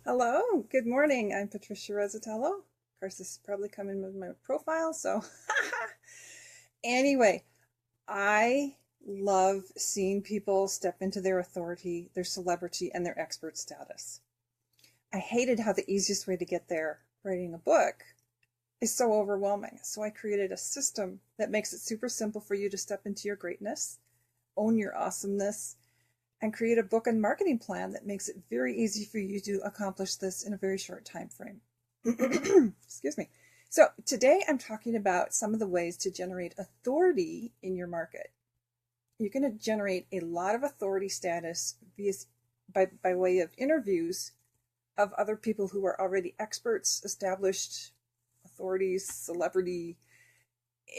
Hello, good morning. I'm Patricia Rosatello. Of course, this is probably coming with my profile, so anyway, I love seeing people step into their authority, their celebrity, and their expert status. I hated how the easiest way to get there, writing a book, is so overwhelming. So I created a system that makes it super simple for you to step into your greatness, own your awesomeness, and create a book and marketing plan that makes it very easy for you to accomplish this in a very short time frame. Excuse me. So today I'm talking about some of the ways to generate authority in your market. You're going to generate a lot of authority status by way of interviews of other people who are already experts, established authorities, celebrity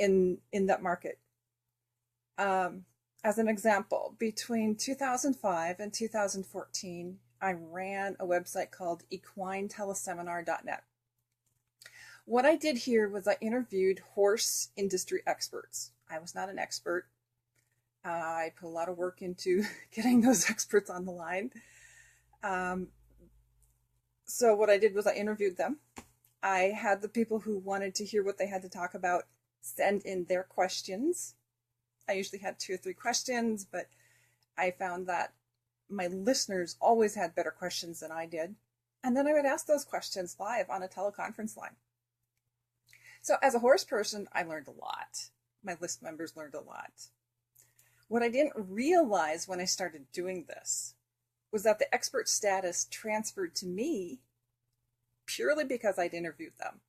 in that market. As an example, between 2005 and 2014, I ran a website called equineteleseminar.net. What I did here was I interviewed horse industry experts. I was not an expert. I put a lot of work into getting those experts on the line. So what I did was I interviewed them. I had the people who wanted to hear what they had to talk about send in their questions. I usually had 2 or 3 questions, but I found that my listeners always had better questions than I did. And then I would ask those questions live on a teleconference line. So as a horse person, I learned a lot. My list members learned a lot. What I didn't realize when I started doing this was that the expert status transferred to me purely because I'd interviewed them.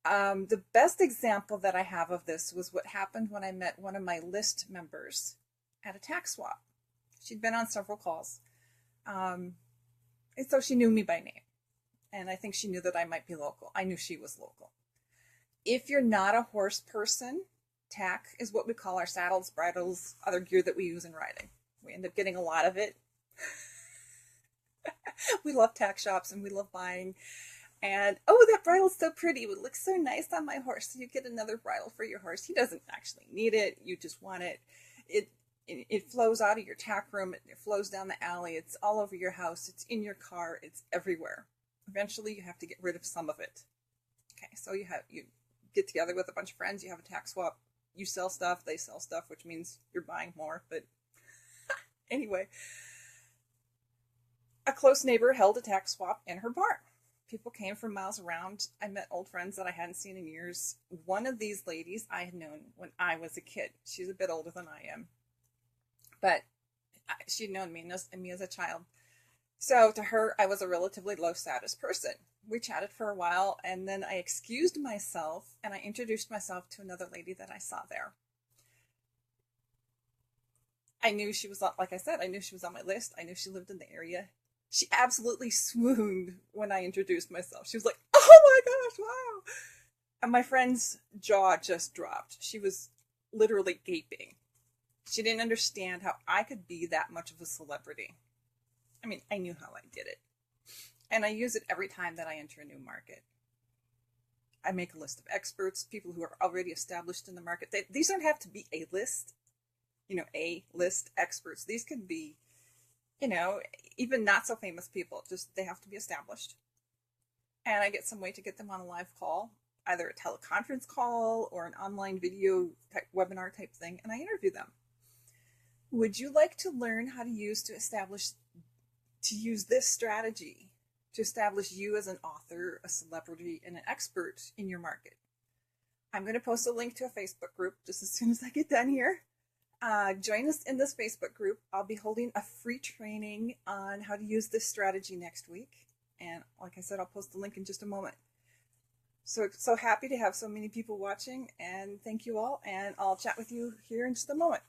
The best example that I have of this was what happened when I met one of my list members at a tax swap. She'd been on several calls. And so she knew me by name. And I think she knew that I might be local. I knew she was local. If you're not a horse person, tack is what we call our saddles, bridles, other gear that we use in riding. We end up getting a lot of it. We love tack shops and we love buying. And, oh, that bridle's so pretty. It would look so nice on my horse. So you get another bridle for your horse. He doesn't actually need it. You just want it. It flows out of your tack room. It flows down the alley. It's all over your house. It's in your car. It's everywhere. Eventually, you have to get rid of some of it. Okay, so you get together with a bunch of friends. You have a tack swap. You sell stuff. They sell stuff, which means you're buying more. But anyway, a close neighbor held a tack swap in her barn. People came from miles around. I met old friends that I hadn't seen in years. One of these ladies I had known when I was a kid. She's a bit older than I am. But she'd known me as a child. So to her, I was a relatively low status person. We chatted for a while, and then I excused myself, and I introduced myself to another lady that I saw there. I knew she was, like I said, I knew she was on my list. I knew she lived in the area. She absolutely swooned when I introduced myself. She was like, oh my gosh, wow. And my friend's jaw just dropped. She was literally gaping. She didn't understand how I could be that much of a celebrity. I mean, I knew how I did it. And I use it every time that I enter a new market. I make a list of experts, people who are already established in the market. These don't have to be a list, A-list experts. These could be, even not so famous people. Just they have to be established. And I get some way to get them on a live call, either a teleconference call or an online video type webinar type thing, and I interview them. Would you like to learn how to use this strategy to establish you as an author, a celebrity, and an expert in your market? I'm going to post a link to a Facebook group just as soon as I get done here. Join us in this Facebook group. I'll be holding a free training on how to use this strategy next week. And like I said, I'll post the link in just a moment. So happy to have so many people watching, and thank you all, and I'll chat with you here in just a moment.